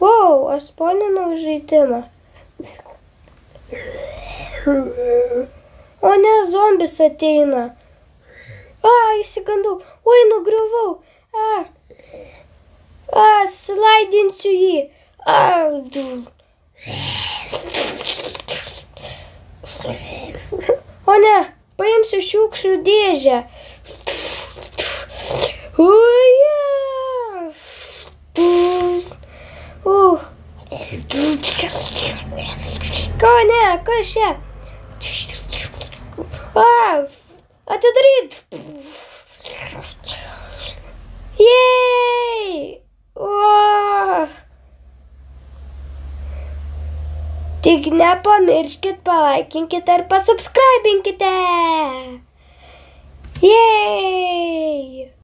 Wow, aš spaninau žaidimą. O ne, zombis ateina. Įsigandau. Oi, nugriuvau. Slaidinsiu jį. O ne, paimsiu šiukšlių dėžę. Ką ne, kas čia? Atidaryt. Jej! Tik nepamirškit, palaikinkite ir pasubscribinkite. Jej!